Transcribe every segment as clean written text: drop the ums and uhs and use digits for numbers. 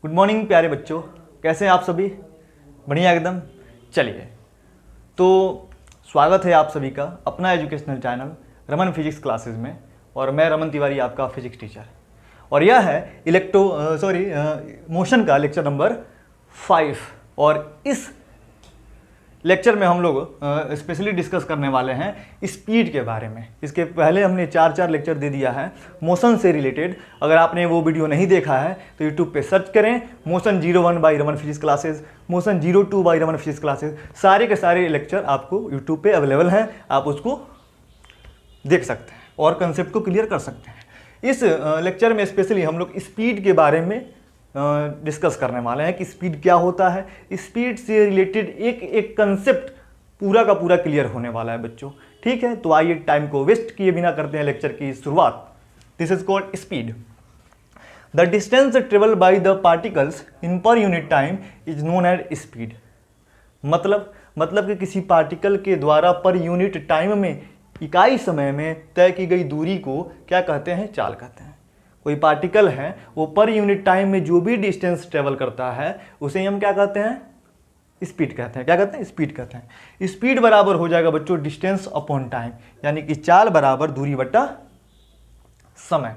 Good morning प्यारे बच्चों, कैसे हैं आप सभी? बढ़िया एकदम। चलिए, तो स्वागत है आप सभी का अपना educational channel Raman physics classes में। और मैं रमन तिवारी, आपका फिजिक्स टीचर। और यह है मोशन का लेक्चर नंबर 5। और इस लेक्चर में हम लोग स्पेशली डिस्कस करने वाले हैं स्पीड के बारे में। इसके पहले हमने 4 लेक्चर दे दिया है मोशन से रिलेटेड। अगर आपने वो वीडियो नहीं देखा है तो यूट्यूब पे सर्च करें motion 01 by Raman physics classes, motion 02 by Raman physics classes. सारे के सारे लेक्चर आपको यूट्यूब पे अवेलेबल हैं, आप उसको देख सकते हैं और कंसेप्ट को क्लियर कर सकते हैं। इस लेक्चर में स्पेशली हम लोग स्पीड के बारे में डिस्कस करने वाले हैं कि स्पीड क्या होता है। स्पीड से रिलेटेड एक एक कंसेप्ट पूरा का पूरा क्लियर होने वाला है बच्चों, ठीक है। तो आइए टाइम को वेस्ट किए बिना करते हैं लेक्चर की शुरुआत। This is called speed. The distance travel by the particles in per unit time is known as speed. मतलब कि किसी पार्टिकल के द्वारा पर यूनिट टाइम में, इकाई समय में तय की गई दूरी को क्या कहते हैं? चाल कहते हैं। कोई पार्टिकल है, वो पर यूनिट टाइम में जो भी डिस्टेंस ट्रेवल करता है उसे हम क्या कहते हैं? स्पीड कहते हैं। क्या कहते हैं? स्पीड कहते हैं। स्पीड बराबर हो जाएगा बच्चों डिस्टेंस अपॉन टाइम, यानी कि चाल बराबर दूरी बटा समय।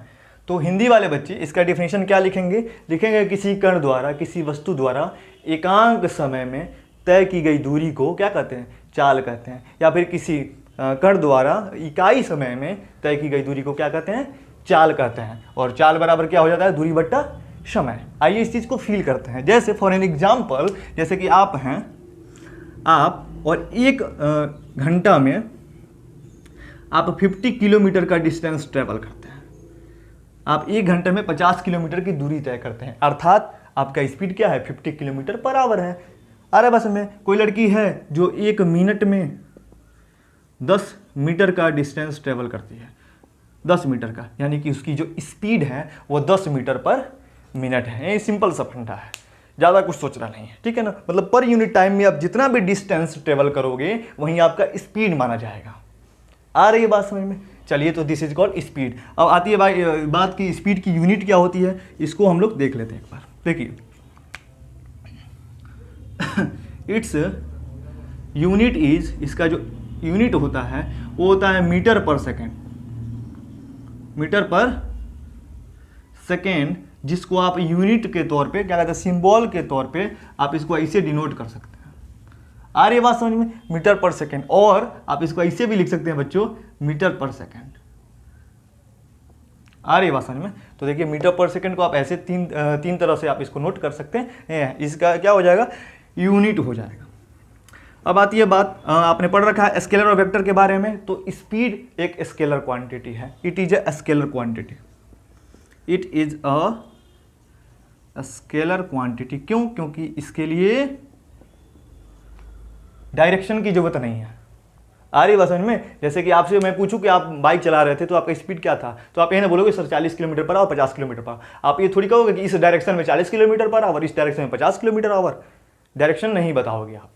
तो हिंदी वाले बच्चे इसका डेफिनेशन क्या लिखेंगे? लिखेंगे किसी कण द्वारा, किसी वस्तु द्वारा एकांक समय में तय की गई दूरी को क्या कहते हैं? चाल कहते हैं। या फिर किसी कण द्वारा इकाई समय में तय की गई दूरी को क्या कहते हैं? चाल कहते हैं। और चाल बराबर क्या हो जाता है? दूरी बट्टा समय। आइए इस चीज को फील करते हैं। जैसे फॉर एन एग्जाम्पल, जैसे कि आप हैं, आप और 1 घंटा में आप 50 किलोमीटर का डिस्टेंस ट्रेवल करते हैं। आप 1 घंटे में 50 किलोमीटर की दूरी तय करते हैं, अर्थात आपका स्पीड क्या है? 50 किलोमीटर पर आवर है। अरे बस में कोई लड़की है जो 1 मिनट में 10 मीटर का डिस्टेंस ट्रेवल करती है, 10 मीटर का, यानी कि उसकी जो स्पीड है वो 10 मीटर पर मिनट है। ये सिंपल सा फंडा है, ज़्यादा कुछ सोचना नहीं है, ठीक है ना। मतलब पर यूनिट टाइम में आप जितना भी डिस्टेंस ट्रेवल करोगे वहीं आपका स्पीड माना जाएगा। आ रही है बात समझ में? चलिए, तो दिस इज कॉल्ड स्पीड। अब आती है भाई बात की स्पीड की यूनिट क्या होती है, इसको हम लोग देख लेते हैं एक बार। देखिए इट्स यूनिट इज, इसका जो यूनिट होता है वो होता है मीटर पर सेकेंड। मीटर पर सेकेंड, जिसको आप यूनिट के तौर पे क्या कहते हैं? सिंबल के तौर पे आप इसको ऐसे डिनोट कर सकते हैं। आ रही है बात समझ में? मीटर पर सेकेंड। और आप इसको ऐसे भी लिख सकते हैं बच्चों, मीटर पर सेकेंड। आ रही है बात समझ में? तो देखिए मीटर पर सेकेंड को आप ऐसे तीन तरह से आप इसको नोट कर सकते हैं। इसका क्या हो जाएगा? यूनिट हो जाएगा। अब आती है बात, आपने पढ़ रखा है स्केलर और वेक्टर के बारे में। तो स्पीड एक स्केलर क्वांटिटी है। It is a scalar quantity. It is a scalar quantity. क्यों? क्योंकि इसके लिए डायरेक्शन की जरूरत नहीं है। आ रही बात समझ में? जैसे कि आपसे मैं पूछूं कि आप बाइक चला रहे थे तो आपका स्पीड क्या था, तो आप ये ना बोलोगे sir 40 kilometre per hour, 50 kilometre पर। आप ये थोड़ी कहोगे कि इस डायरेक्शन में 40 किलोमीटर पर आवर, इस डायरेक्शन में 50 किलोमीटर आवर। डायरेक्शन नहीं बताओगे आप।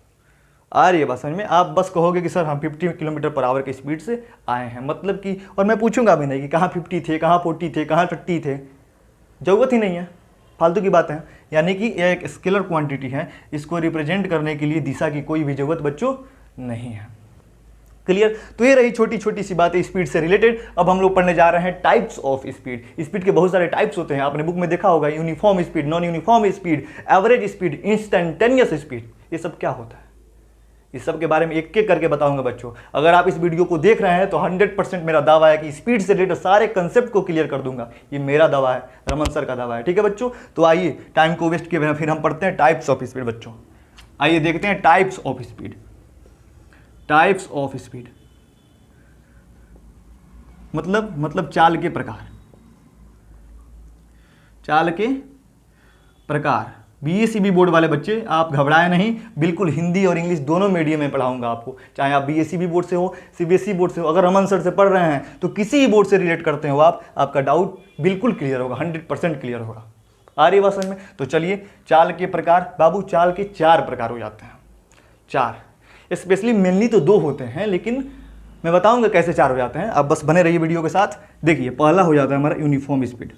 आ रही है बात समझ में? आप बस कहोगे कि सर हम 50 किलोमीटर पर आवर की स्पीड से आए हैं, मतलब कि, और मैं पूछूंगा भी नहीं कि कहाँ 50 थे, कहाँ 40 थे, कहाँ 30 थे। जरूरत ही नहीं है, फालतू की बात है। यानी कि यह एक स्केलर क्वांटिटी है, इसको रिप्रेजेंट करने के लिए दिशा की कोई भी जरूरत बच्चों नहीं है। क्लियर? तो ये रही छोटी छोटी सी बातें स्पीड से रिलेटेड। अब हम लोग पढ़ने जा रहे हैं टाइप्स ऑफ स्पीड। स्पीड के बहुत सारे टाइप्स होते हैं, आपने बुक में देखा होगा। Uniform speed, non uniform speed, average speed, instantaneous speed. ये सब क्या होता है, इस सब के बारे में एक एक करके बताऊंगा बच्चों। अगर आप इस वीडियो को देख रहे हैं तो 100% मेरा दावा है कि स्पीड से रिलेटेड सारे कंसेप्ट को क्लियर कर दूंगा। ये मेरा दावा है, रमन सर का दावा है, ठीक है बच्चों। तो आइए टाइम को वेस्ट किए बिना फिर हम पढ़ते हैं टाइप्स ऑफ स्पीड बच्चों। आइए देखते हैं types of speed. Types of speed मतलब चाल के प्रकार। चाल के प्रकार। बीएसईबी बोर्ड वाले बच्चे आप घबराए नहीं, बिल्कुल हिंदी और इंग्लिश दोनों मीडियम में पढ़ाऊंगा आपको, चाहे आप बीएसईबी बोर्ड से हो, सीबीएसई बोर्ड से हो। अगर रमन सर से पढ़ रहे हैं तो किसी भी बोर्ड से रिलेट करते हो आप, आपका डाउट बिल्कुल क्लियर होगा, 100% क्लियर होगा। आ रही बात समझ में? तो चलिए, चाल के प्रकार। बाबू चाल के 4 प्रकार हो जाते हैं। 4 स्पेशली, मेनली तो 2 होते हैं, लेकिन मैं बताऊंगा कैसे 4 हो जाते हैं। आप बस बने रहिए वीडियो के साथ। देखिए, पहला हो जाता है हमारा यूनिफॉर्म स्पीड।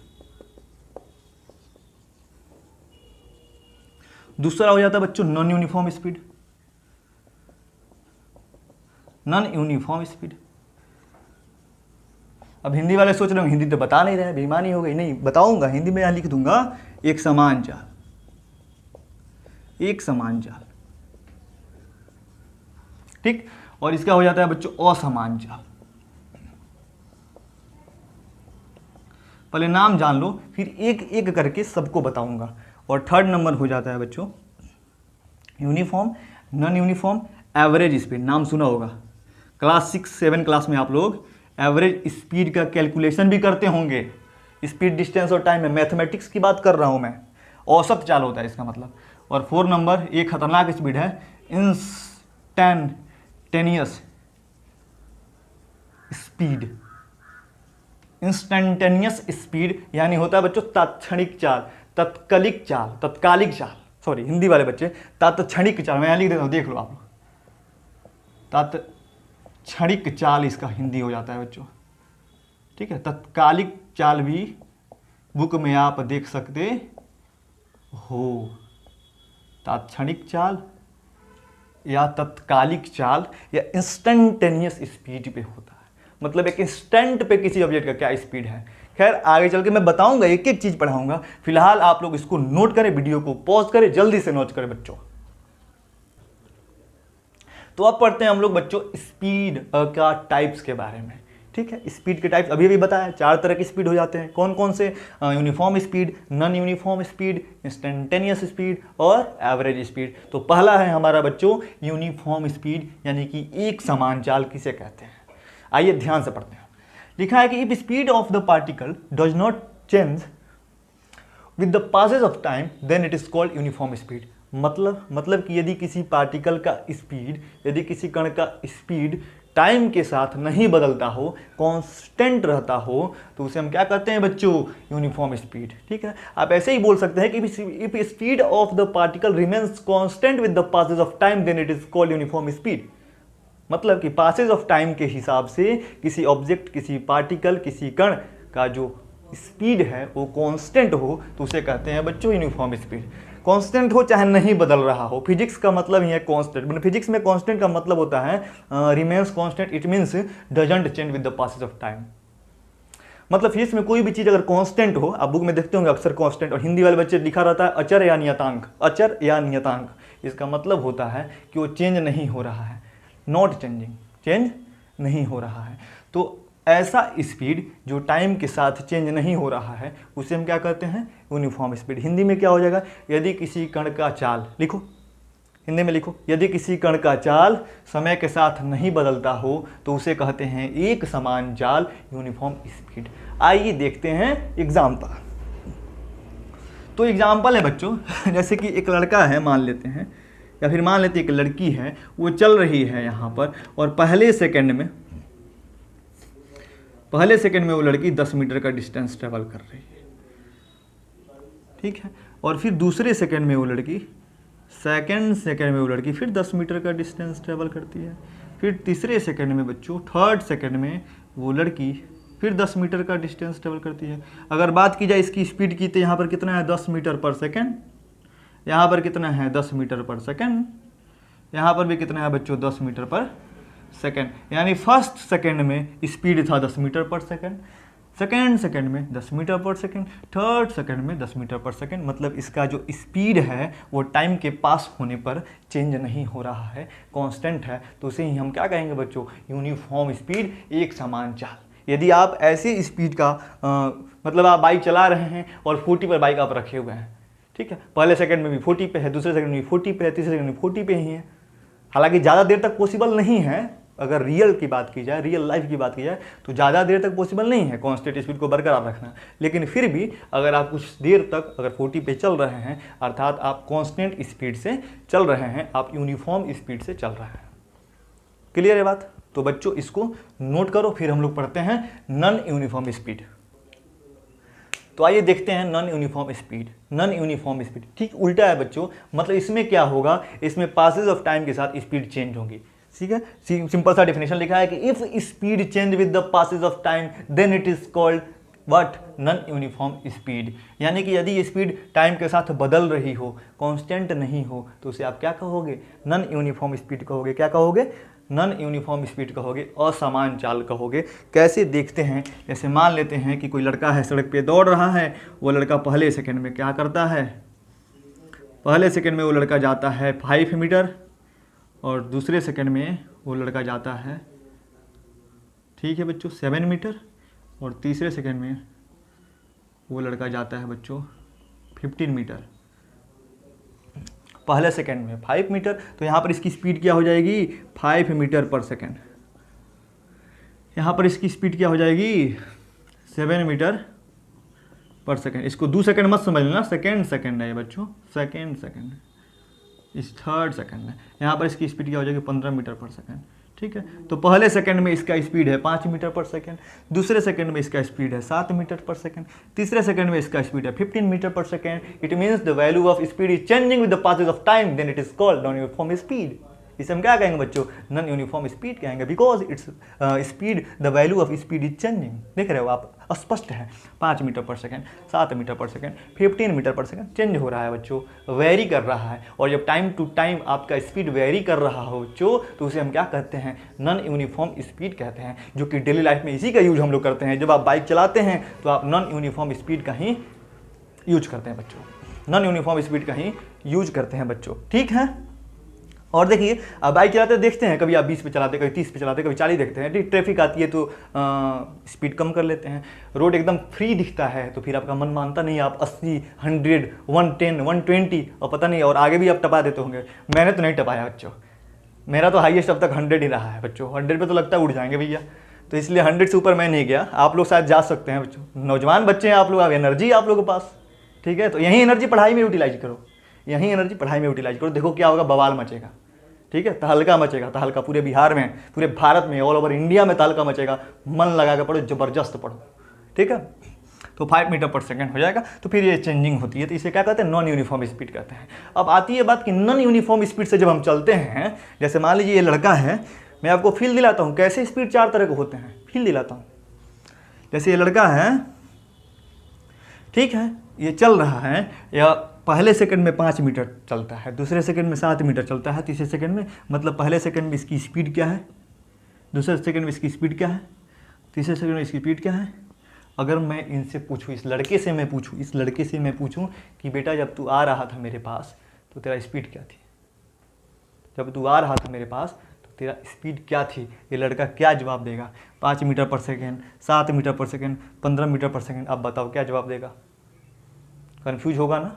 दूसरा हो जाता है बच्चों non uniform speed. Non uniform speed, अब हिंदी वाले सोच रहे हो हिंदी तो बता नहीं रहे, बेईमानी हो गई। नहीं बताऊंगा, हिंदी में यहां लिख दूंगा एक समान चाल, एक समान चाल, ठीक। और इसका हो जाता है बच्चों असमान चाल। पहले नाम जान लो, फिर एक एक करके सबको बताऊंगा। और थर्ड नंबर हो जाता है बच्चों uniform, non uniform, average speed. नाम सुना होगा, क्लास 6-7 क्लास में आप लोग एवरेज स्पीड का कैलकुलेशन भी करते होंगे। स्पीड, डिस्टेंस और टाइम में, मैथमेटिक्स की बात कर रहा हूं मैं। औसत चाल होता है इसका मतलब। और 4 नंबर एक खतरनाक स्पीड है, इंस्टैंटेनियस स्पीड। इंस्टैंटेनियस स्पीड यानी होता है बच्चों तात्क्षणिक चाल, तत्कालिक चाल, तत्कालिक चाल, सॉरी हिंदी वाले बच्चे तात्क्षणिक चाल, मैं यहाँ लिख देता हूँ, देख लो आप लोग। तात्क्षणिक चाल इसका हिंदी हो जाता है बच्चों, ठीक है। तत्कालिक चाल भी बुक में आप देख सकते हो। तात्क्षणिक चाल या तत्कालिक चाल या इंस्टेंटेनियस स्पीड पे होता है, मतलब एक इंस्टेंट पे किसी ऑब्जेक्ट का क्या स्पीड है। खैर आगे चल के मैं बताऊंगा, एक एक चीज पढ़ाऊंगा। फिलहाल आप लोग इसको नोट करें, वीडियो को पॉज करें, जल्दी से नोट करें बच्चों। तो अब पढ़ते हैं हम लोग बच्चों स्पीड का टाइप्स के बारे में, ठीक है। स्पीड के टाइप्स अभी बताया, 4 तरह की स्पीड हो जाते हैं। कौन कौन से? Uniform speed, non uniform speed, instantaneous speed और एवरेज स्पीड। तो पहला है हमारा बच्चों यूनिफॉर्म स्पीड, यानी कि एक समान चाल किसे कहते हैं। आइए ध्यान से पढ़ते हैं। लिखा है कि if speed of the particle does not change with the passage of time then it is called uniform speed. मतलब कि यदि किसी पार्टिकल का स्पीड, यदि किसी कण का स्पीड टाइम के साथ नहीं बदलता हो, कांस्टेंट रहता हो, तो उसे हम क्या कहते हैं बच्चों? यूनिफॉर्म स्पीड, ठीक है। आप ऐसे ही बोल सकते हैं कि if speed of the particle remains constant with the passage of time then it is called uniform speed. मतलब कि पासेज ऑफ टाइम के हिसाब से किसी ऑब्जेक्ट, किसी पार्टिकल, किसी कण का जो स्पीड है वो कांस्टेंट हो तो उसे कहते हैं बच्चों यूनिफॉर्म स्पीड। कांस्टेंट हो चाहे नहीं बदल रहा हो, फिजिक्स का मतलब ही है कांस्टेंट। फिजिक्स में कांस्टेंट का मतलब होता है remains constant, it means doesn't change with the passage of time. मतलब फिजिक्स में कोई भी चीज अगर कांस्टेंट हो, आप बुक में देखते होंगे अक्सर कांस्टेंट, और हिंदी वाले बच्चे लिखा रहता है अचर या नियतांक, अचर या नियतांक। इसका मतलब होता है कि वो चेंज नहीं हो रहा है, नॉट चेंजिंग, चेंज नहीं हो रहा है। तो ऐसा स्पीड जो टाइम के साथ चेंज नहीं हो रहा है उसे हम क्या कहते हैं? Uniform speed. हिंदी में क्या हो जाएगा? यदि किसी कण का चाल, लिखो हिंदी में लिखो, यदि किसी कण का चाल समय के साथ नहीं बदलता हो तो उसे कहते हैं एक समान चाल, यूनिफॉर्म स्पीड। आइए देखते हैं एग्जाम्पल। तो एग्जाम्पल है बच्चों, जैसे कि एक लड़का है मान लेते हैं, या फिर मान लेते हैं एक लड़की है, वो चल रही है यहाँ पर, और पहले सेकंड में वो लड़की 10 मीटर का डिस्टेंस ट्रेवल कर रही है, ठीक है। और फिर दूसरे सेकंड में वो लड़की, सेकंड सेकंड में वो लड़की फिर 10 मीटर का डिस्टेंस ट्रेवल करती है। फिर तीसरे सेकंड में बच्चों, थर्ड सेकंड में वो लड़की फिर 10 मीटर का डिस्टेंस ट्रेवल करती है। अगर बात की जाए इसकी स्पीड की, तो यहाँ पर कितना है? 10 मीटर पर सेकेंड। यहाँ पर कितना है? 10 मीटर पर सेकेंड। यहाँ पर भी कितना है बच्चों? 10 मीटर पर सेकेंड। यानी फर्स्ट सेकेंड में स्पीड था 10 मीटर पर सेकेंड, सेकेंड सेकेंड में 10 मीटर पर सेकेंड, थर्ड सेकेंड में 10 मीटर पर सेकेंड। मतलब इसका जो स्पीड है वो टाइम के पास होने पर चेंज नहीं हो रहा है, कांस्टेंट है। तो उसे ही हम क्या कहेंगे बच्चों? यूनिफॉर्म स्पीड, एक समान चाल। यदि आप ऐसी स्पीड का मतलब आप बाइक चला रहे हैं और 40 पर बाइक आप रखे हुए हैं, ठीक है, पहले सेकंड में भी 40 पे है, दूसरे सेकंड में भी 40 पे है, तीसरे सेकंड में 40 पे ही है। हालांकि ज़्यादा देर तक पॉसिबल नहीं है, अगर रियल की बात की जाए, रियल लाइफ की बात की जाए, तो ज़्यादा देर तक पॉसिबल नहीं है कांस्टेंट स्पीड को बरकरार रखना। लेकिन फिर भी अगर आप कुछ देर तक अगर 40 पे चल रहे हैं, अर्थात आप कांस्टेंट स्पीड से चल रहे हैं, आप यूनिफॉर्म स्पीड से चल रहे हैं। क्लियर है बात? तो बच्चों इसको नोट करो, फिर हम लोग पढ़ते हैं नॉन यूनिफॉर्म स्पीड। तो आइए देखते हैं non uniform speed. Non uniform speed ठीक उल्टा है बच्चों, मतलब इसमें क्या होगा? इसमें पासेज ऑफ टाइम के साथ स्पीड चेंज होगी, ठीक है। सिंपल सा डेफिनेशन लिखा है कि if speed change with the passage of time then it is called what? Non uniform speed, यानी कि यदि स्पीड टाइम के साथ बदल रही हो, कांस्टेंट नहीं हो, तो उसे आप क्या कहोगे? नॉन यूनिफॉर्म स्पीड कहोगे। क्या कहोगे? नॉन यूनिफॉर्म स्पीड कहोगे, असमान चाल कहोगे। कैसे देखते हैं, जैसे मान लेते हैं कि कोई लड़का है सड़क पे दौड़ रहा है, वो लड़का पहले सेकंड में क्या करता है? पहले सेकंड में वो लड़का जाता है 5 मीटर और दूसरे सेकंड में वो लड़का जाता है, ठीक है बच्चों, 7 मीटर और तीसरे सेकंड में वो लड़का जाता है बच्चों 15 मीटर। पहले सेकंड में 5 मीटर, तो यहाँ पर इसकी स्पीड क्या हो जाएगी? 5 मीटर पर सेकंड। यहाँ पर इसकी स्पीड क्या हो जाएगी? 7 मीटर पर सेकंड। इसको 2 सेकंड मत समझ लेना, सेकंड है बच्चों, सेकंड इस थर्ड सेकंड है। यहाँ पर इसकी स्पीड क्या हो जाएगी? 15 मीटर पर सेकंड, ठीक है। तो पहले सेकंड में इसका स्पीड है 5 मीटर पर सेकंड, दूसरे सेकंड में इसका स्पीड है 7 मीटर पर सेकंड, तीसरे सेकंड में इसका स्पीड है 15 metre per second. It means the value of speed is changing with the passage of time, then it is called non uniform speed. इसे हम क्या कहेंगे बच्चों? नॉन यूनिफॉर्म स्पीड कहेंगे, because it's speed, the value of speed is changing. देख रहे हो आप, स्पष्ट है, 5 metre per second, 7 metre per second, 15 metre per second change हो रहा है बच्चों, वेरी कर रहा है। और जब टाइम टू टाइम आपका स्पीड वेरी कर रहा हो बच्चों, तो उसे हम क्या कहते हैं? नॉन यूनिफॉर्म स्पीड कहते हैं, जो कि डेली लाइफ में इसी का यूज हम लोग करते हैं। जब आप बाइक चलाते हैं तो आप नॉन यूनिफॉर्म स्पीड का ही यूज करते हैं बच्चों, नॉन यूनिफॉर्म स्पीड का ही यूज करते हैं बच्चों, ठीक है। और देखिए, अब बाइक चलाते देखते हैं, कभी आप 20 पे चलाते, कभी 30 पे चलाते, कभी 40 देखते हैं। ट्रैफिक आती है तो स्पीड कम कर लेते हैं। रोड एकदम फ्री दिखता है तो फिर आपका मन मानता नहीं, आप 80, 100, 110, 120 और पता नहीं, और आगे भी आप टपा देते होंगे। मैंने तो नहीं टपाया बच्चों, मेरा तो हाईएस्ट अब तक 100 ही रहा है बच्चों। 100 पे तो लगता है उड़ जाएंगे भैया, तो इसलिए 100 से ऊपर मैं नहीं गया। आप लोग शायद जा सकते हैं बच्चों, नौजवान बच्चे हैं आप लोग, आप एनर्जी आप लोगों के पास, ठीक है। तो यही एनर्जी पढ़ाई में यूटिलाइज करो, यही एनर्जी पढ़ाई में यूटिलाइज करो। देखो क्या होगा, बवाल मचेगा, ठीक है। तहलका मचेगा, तहलका पूरे बिहार में, पूरे भारत में, ऑल ओवर इंडिया में तहलका मचेगा। मन लगा के पढ़ो, जबरदस्त पढ़ो, ठीक है। तो 5 मीटर पर सेकंड हो जाएगा। तो फिर ये चेंजिंग होती है, तो इसे क्या कहते हैं? नॉन यूनिफॉर्म स्पीड कहते हैं। अब आती है बात कि नॉन यूनिफॉर्म स्पीड से जब हम चलते हैं, जैसे मान लीजिए ये लड़का है, मैं आपको फील दिलाता हूँ कैसे स्पीड 4 तरह के होते हैं, फील दिलाता हूँ। जैसे ये लड़का है, ठीक है, ये चल रहा है, या पहले सेकंड में 5 मीटर चलता है, दूसरे सेकंड में 7 मीटर चलता है, तीसरे सेकंड में, मतलब पहले सेकंड में इसकी स्पीड क्या है, दूसरे सेकंड में इसकी स्पीड क्या है, तीसरे सेकंड में इसकी स्पीड क्या है। अगर मैं इनसे पूछूं, इस लड़के से मैं पूछूं कि बेटा जब तू आ रहा था मेरे पास तो तेरा स्पीड क्या थी, जब तू आ रहा था मेरे पास तो तेरा स्पीड क्या थी, ये लड़का क्या जवाब देगा? 5 मीटर पर सेकेंड, 7 मीटर पर सेकेंड, 15 मीटर पर सेकेंड, आप बताओ क्या जवाब देगा? कन्फ्यूज होगा ना।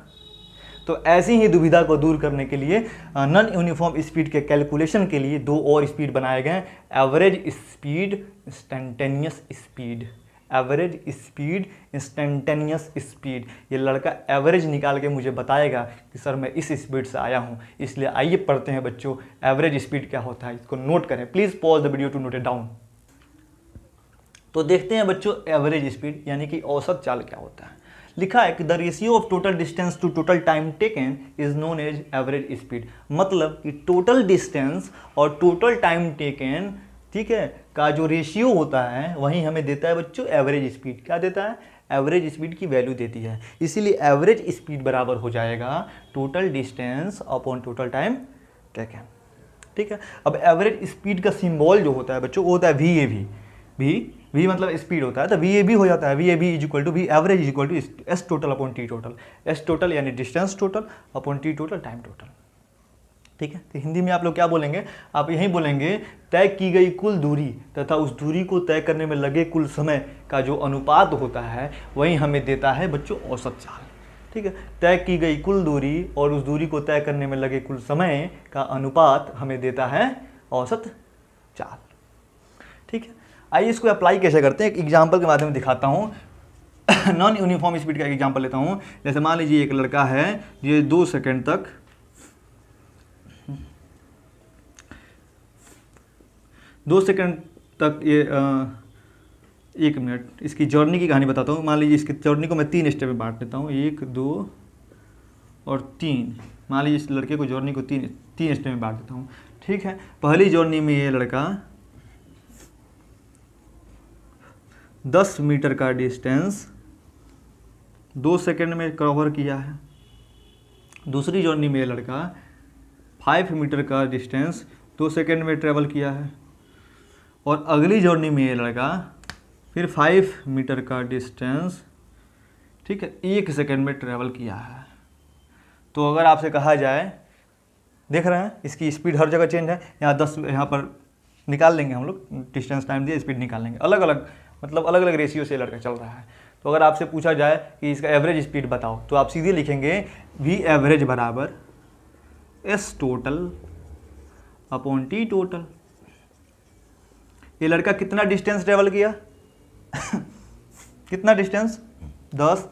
तो ऐसी ही दुविधा को दूर करने के लिए नॉन यूनिफॉर्म स्पीड के कैलकुलेशन के लिए 2 और स्पीड बनाए गए, average speed, instantaneous speed. Average speed, instantaneous speed. ये लड़का एवरेज निकाल के मुझे बताएगा कि सर मैं इस स्पीड से आया हूँ। इसलिए आइए पढ़ते हैं बच्चों, एवरेज स्पीड क्या होता है, इसको नोट करें। Please pause the video to note it down. तो देखते हैं बच्चों एवरेज स्पीड यानी कि औसत चाल क्या होता है। लिखा है कि the ratio of total distance to total time taken is known as average speed. मतलब कि टोटल डिस्टेंस और टोटल टाइम टेकन, ठीक है, का जो रेशियो होता है वही हमें देता है बच्चों एवरेज स्पीड। क्या देता है? एवरेज स्पीड की वैल्यू देती है। इसीलिए एवरेज स्पीड बराबर हो जाएगा total distance upon total time taken, ठीक है। अब एवरेज स्पीड का सिंबल जो होता है बच्चों वो होता है VAB। वी मतलब स्पीड होता है, तो VAB हो जाता है। VAB is equal to V average is equal to S total upon T total. S total यानी distance total upon T total time total, ठीक है। तो हिंदी में आप लोग क्या बोलेंगे? आप यही बोलेंगे तय की गई कुल दूरी तथा उस दूरी को तय करने में लगे कुल समय का जो अनुपात होता है वही हमें देता है बच्चों औसत चाल, ठीक है। तय की गई कुल दूरी और उस दूरी को तय करने में लगे कुल समय का अनुपात हमें देता है औसत चाल, ठीक है। आइए इसको अप्लाई कैसे करते हैं, एक एग्जाम्पल के माध्यम से दिखाता हूँ। नॉन यूनिफॉर्म स्पीड का एक एग्जाम्पल लेता हूँ। जैसे मान लीजिए एक लड़का है, ये 2 सेकंड तक 2 सेकंड तक ये 1 मिनट इसकी जर्नी की कहानी बताता हूँ। मान लीजिए इसकी जर्नी को मैं 3 स्टेप में बांट देता हूँ, 1, 2 और 3। मान लीजिए इस लड़के को जर्नी को 3 स्टेप में बांट देता हूँ, ठीक है। पहली जर्नी में ये लड़का 10 मीटर का डिस्टेंस 2 सेकंड में कवर किया है। दूसरी जर्नी में लड़का 5 मीटर का डिस्टेंस 2 सेकंड में ट्रेवल किया है, और अगली जर्नी में ये लड़का फिर 5 मीटर का डिस्टेंस, ठीक है, 1 सेकंड में ट्रेवल किया है। तो अगर आपसे कहा जाए, देख रहे हैं इसकी स्पीड हर जगह चेंज है, यहाँ 10, यहाँ पर निकाल लेंगे हम लोग, डिस्टेंस टाइम दिए, स्पीड निकाल लेंगे, अलग अलग मतलब अलग अलग रेशियो से लड़का चल रहा है। तो अगर आपसे पूछा जाए कि इसका एवरेज स्पीड बताओ, तो आप सीधे लिखेंगे वी एवरेज बराबर S total upon T total. ये लड़का कितना डिस्टेंस ट्रेवल किया कितना डिस्टेंस, 10,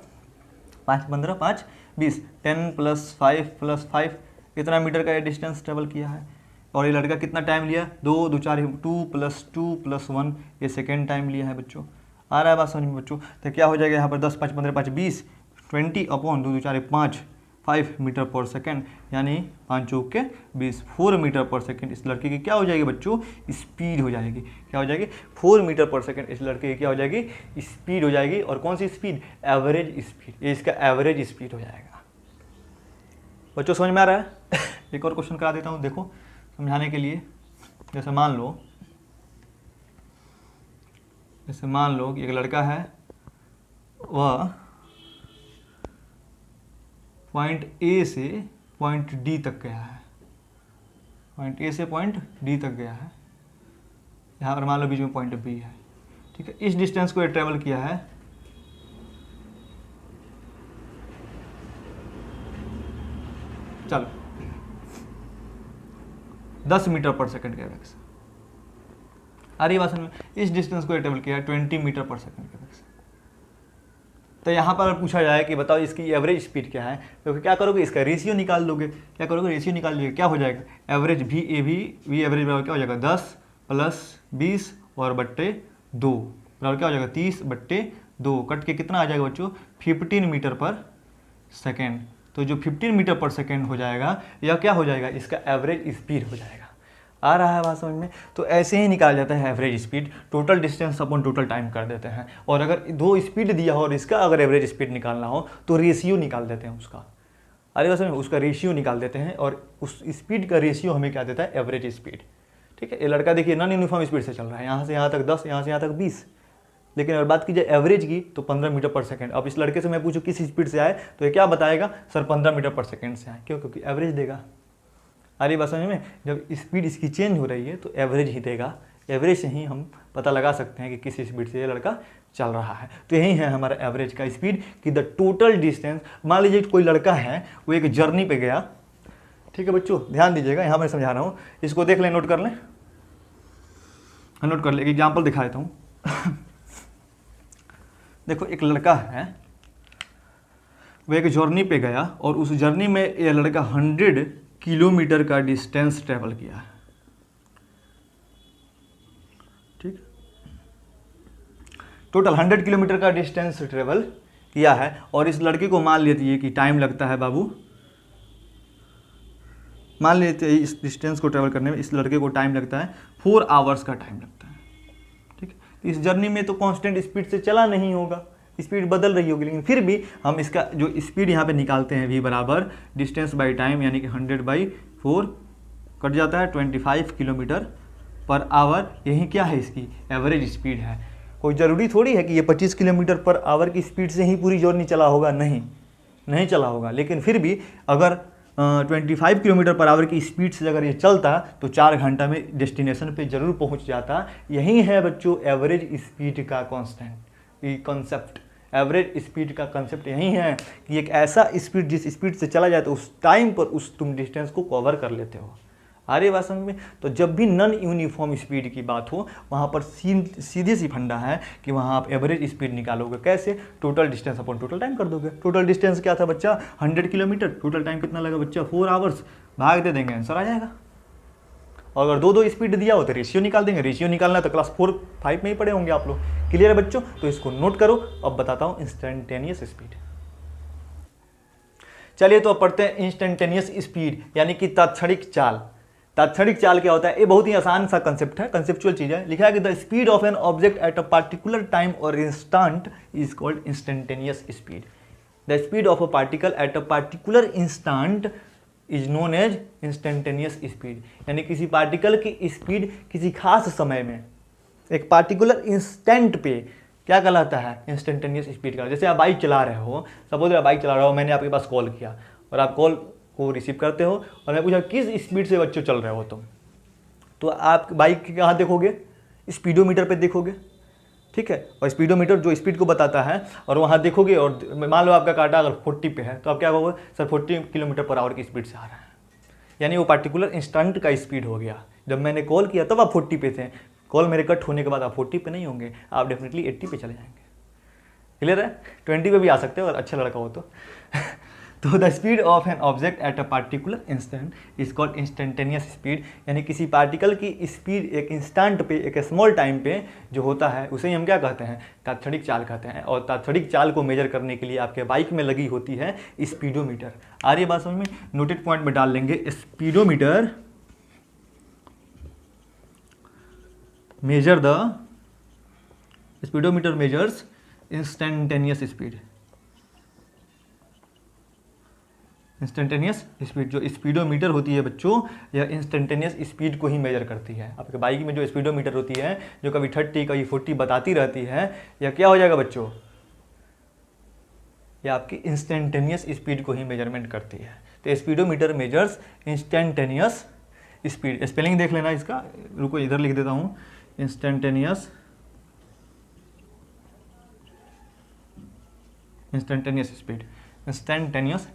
5, 15, 5, 20, 10 + 5 + 5, इतना मीटर का ये डिस्टेंस ट्रेवल किया है। और ये लड़का कितना टाइम लिया, 2, 2, 4, 2 + 2 + 1, ये सेकेंड टाइम लिया है बच्चों। आ रहा है बात समझ में बच्चों? तो क्या हो जाएगा यहाँ पर 10, 5, 15, 5, 20, 20 अपॉन 2, 2, 4, 5 मीटर पर सेकेंड, यानी 5 चौक के 20, 4 मीटर पर सेकेंड इस लड़के की क्या हो जाएगी बच्चों, स्पीड हो जाएगी। क्या हो जाएगी, 4 मीटर पर सेकेंड इस लड़के की क्या हो जाएगी, स्पीड हो जाएगी। और कौन सी स्पीड, एवरेज स्पीड, ये इसका एवरेज स्पीड हो जाएगा। बच्चों समझ में आ रहा है? एक और क्वेश्चन करा देता हूँ, देखो समझाने के लिए। जैसे मान लो कि एक लड़का है, वह पॉइंट ए से पॉइंट डी तक गया है, पॉइंट ए से पॉइंट डी तक गया है, यहाँ पर मान लो बीच में पॉइंट बी है, ठीक है। इस डिस्टेंस को ये ट्रेवल किया है चलो 10 मीटर पर सेकंड के वेग से। आ रही बात समझ में? इस डिस्टेंस को ट्रेवल किया है 20 मीटर पर सेकंड के वेग से। तो यहाँ पर पूछा जाए कि बताओ इसकी एवरेज स्पीड क्या है, तो क्या करोगे, इसका रेशियो निकाल लोगे। क्या करोगे, रेशियो निकाल लोगे, क्या हो जाएगा, एवरेज वी एवरेज बराबर क्या हो जाएगा, 10 + 20 और बट्टे 2 बराबर क्या हो जाएगा, 30/2, कट के कितना आ जाएगा बच्चों, 15 मीटर पर सेकेंड। तो जो 15 मीटर पर सेकेंड हो जाएगा, यह क्या हो जाएगा, इसका एवरेज स्पीड हो जाएगा। आ रहा है बात समझ में? तो ऐसे ही निकाल जाता है average speed, total distance upon total time कर देते हैं। और अगर 2 स्पीड दिया हो और इसका अगर एवरेज स्पीड निकालना हो तो रेशियो निकाल देते हैं उसका। अरे बात समझ में, उसका रेशियो निकाल देते हैं और उस स्पीड का रेशियो हमें क्या देता है, एवरेज स्पीड। ठीक है, ये लड़का देखिए नॉन यूनिफॉर्म स्पीड से चल रहा है, यहाँ से यहाँ तक 10, यहाँ से यहाँ तक 20, लेकिन अगर बात की जाए एवरेज की तो 15 मीटर पर सेकंड। अब इस लड़के से मैं पूछूं किस स्पीड से आए, तो ये क्या बताएगा, सर 15 मीटर पर सेकंड से आए। क्यों, क्योंकि एवरेज देगा। अरे बात समझ में, जब स्पीड इसकी चेंज हो रही है तो एवरेज ही देगा। एवरेज से ही हम पता लगा सकते हैं कि किस स्पीड से ये लड़का चल रहा है। तो यही है हमारा एवरेज का स्पीड कि द टोटल डिस्टेंस। मान लीजिए कोई लड़का है, वो एक जर्नी पे गया, ठीक है बच्चों ध्यान दीजिएगा, यहाँ मैं समझा रहा हूँ, इसको देख लें, नोट कर लें, नोट कर लें, एग्जाम्पल दिखा देता हूँ। देखो एक लड़का है, वो एक जर्नी पे गया और उस जर्नी में ये लड़का 100 किलोमीटर का डिस्टेंस ट्रेवल किया है, ठीक, टोटल 100 किलोमीटर का डिस्टेंस ट्रेवल किया है। और इस लड़के को मान लेती है कि टाइम लगता है बाबू, मान लेते हैं इस डिस्टेंस को ट्रेवल करने में इस लड़के को टाइम लगता है 4 आवर्स का टाइम लगता है, ठीक। इस जर्नी में तो कांस्टेंट स्पीड से चला नहीं होगा, स्पीड बदल रही होगी, लेकिन फिर भी हम इसका जो स्पीड यहाँ पे निकालते हैं, v बराबर डिस्टेंस बाई टाइम, यानी कि 100/4 कट जाता है 25 किलोमीटर पर आवर। यही क्या है, इसकी एवरेज स्पीड है। कोई ज़रूरी थोड़ी है कि ये 25 किलोमीटर पर आवर की स्पीड से ही पूरी जर्नी चला होगा, नहीं चला होगा, लेकिन फिर भी अगर 25 किलोमीटर पर आवर की स्पीड से अगर ये चलता तो 4 घंटा में डेस्टिनेशन पे ज़रूर पहुंच जाता। यही है बच्चों एवरेज स्पीड का कॉन्सेप्ट। एवरेज स्पीड का कंसेप्ट यही है कि एक ऐसा स्पीड जिस स्पीड से चला जाए तो उस टाइम पर तुम डिस्टेंस को कवर कर लेते हो। आ रही बात समझ में? तो जब भी नॉन यूनिफॉर्म स्पीड की बात हो, वहाँ पर सीधी सी फंडा है कि वहाँ आप एवरेज स्पीड निकालोगे। कैसे? Total distance upon total time कर दोगे। टोटल डिस्टेंस क्या था बच्चा, 100 किलोमीटर, टोटल टाइम कितना लगा बच्चा, 4 आवर्स, भाग दे देंगे, आंसर आ जाएगा। और अगर 2 स्पीड दिया हो तो रेशियो निकाल देंगे। रेशियो निकालना तो क्लास 4-5 में ही पढ़े होंगे आप लोग। क्लियर है बच्चों? तो इसको नोट करो। अब बताता हूँ इंस्टेंटेनियस स्पीड। चलिए तो अब पढ़ते हैं इंस्टेंटेनियस स्पीड, यानी कि तात्क्षणिक चाल। तात्क्षणिक चाल क्या होता है? ये बहुत ही आसान सा कंसेप्ट है, कंसेप्चुअल चीज है। लिखा है कि the speed of an object at a particular time और instant is called instantaneous speed. The speed of a particle at a particular instant is known as instantaneous speed. यानी किसी पार्टिकल की स्पीड किसी खास समय में एक पार्टिकुलर इंस्टेंट पे क्या कहलाता है, इंस्टेंटेनियस स्पीड का। जैसे आप बाइक चला रहे हो, सपोज आप बाइक चला रहे हो, मैंने आपके पास कॉल किया और आप कॉल को रिसीव करते हो और मैं पूछा किस स्पीड से बच्चों चल रहे हो तुम, तो आप बाइक कहाँ देखोगे, स्पीडोमीटर पे देखोगे, ठीक है। और स्पीडोमीटर जो स्पीड को बताता है और वहाँ देखोगे और मान लो आपका कांटा अगर 40 पे है तो आप क्या कहोगे, सर 40 किलोमीटर पर आवर की स्पीड से आ रहा है। यानी वो पार्टिकुलर इंस्टेंट का स्पीड हो गया। जब मैंने कॉल किया तब आप 40 पे थे, कॉल मेरे कट होने के बाद आप 40 पे नहीं होंगे, आप डेफिनेटली 80 पे चले जाएंगे। क्लियर है? 20 पे भी आ सकते हो अगर अच्छा लड़का हो तो। तो the speed of an object at a particular instant is called instantaneous speed. यानी किसी पार्टिकल की स्पीड एक इंस्टेंट पे, एक स्मॉल टाइम पे जो होता है उसे ही हम क्या कहते हैं, तात्क्षणिक चाल कहते हैं। और तात्क्षणिक चाल को मेजर करने के लिए आपके बाइक में लगी होती है स्पीडोमीटर। आ रही है बात समझ में? नोटेड पॉइंट में डाल लेंगे, speedometer measure the speedometer measures instantaneous speed. Instantaneous speed, जो स्पीडोमीटर होती है बच्चों, यह इंस्टेंटेनियस स्पीड को ही मेजर करती है। आपके बाइक में जो स्पीडोमीटर होती है जो कभी 30 कभी 40 बताती रहती है, यह क्या हो जाएगा बच्चों, यह आपकी इंस्टेंटेनियस स्पीड को ही मेजरमेंट करती है। तो speedometer measures instantaneous speed. Spelling देख लेना इसका, रुको इधर लिख देता हूँ, इंस्टेंटेनियस स्पीड। इंस्टेंटेनियस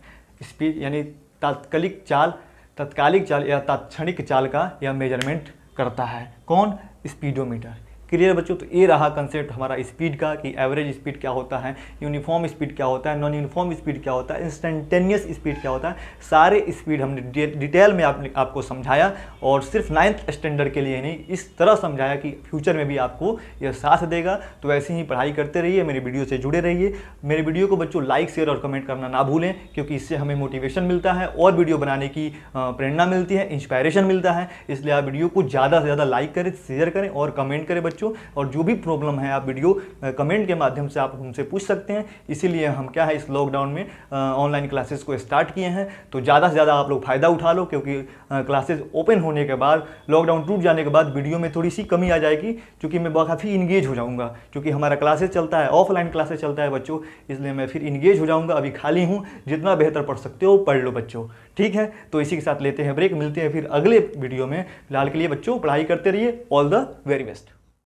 स्पीड यानी तात्कालिक चाल या तात्क्षणिक चाल का यह मेजरमेंट करता है। कौन? स्पीडोमीटर। क्लियर बच्चों? तो ये रहा कंसेप्ट हमारा स्पीड का, कि एवरेज स्पीड क्या होता है, यूनिफॉर्म स्पीड क्या होता है, नॉन यूनिफॉर्म स्पीड क्या होता है, इंस्टेंटेनियस स्पीड क्या होता है। सारे स्पीड हमने डिटेल में आपको समझाया, और सिर्फ 9th स्टैंडर्ड के लिए नहीं, इस तरह समझाया कि फ्यूचर में भी आपको यह साथ देगा। तो ऐसे ही पढ़ाई करते रहिए, मेरी वीडियो से जुड़े रहिए। मेरे वीडियो को बच्चों लाइक, शेयर और कमेंट करना ना भूलें, क्योंकि इससे हमें मोटिवेशन मिलता है और वीडियो बनाने की प्रेरणा मिलती है, इंस्पायरेशन मिलता है। इसलिए आप वीडियो को ज़्यादा से ज़्यादा लाइक करें, शेयर करें और कमेंट करें बच्चों। और जो भी प्रॉब्लम है आप वीडियो कमेंट के माध्यम से आप हमसे पूछ सकते हैं। इसीलिए हम क्या है, इस लॉकडाउन में ऑनलाइन क्लासेस को स्टार्ट किए हैं। तो ज़्यादा से ज़्यादा आप लोग फ़ायदा उठा लो, क्योंकि क्लासेस ओपन होने के बाद, लॉकडाउन टूट जाने के बाद वीडियो में थोड़ी सी कमी आ जाएगी, क्योंकि मैं काफ़ी इंगेज हो जाऊँगा। क्योंकि हमारा क्लासेस चलता है, ऑफलाइन क्लासेस चलता है बच्चों, इसलिए मैं फिर इंगेज हो जाऊँगा। अभी खाली हूँ, जितना बेहतर पढ़ सकते हो पढ़ लो बच्चों, ठीक है। तो इसी के साथ लेते हैं ब्रेक, मिलते हैं फिर अगले वीडियो में। फिलहाल के लिए बच्चों पढ़ाई करते रहिए। All the very best.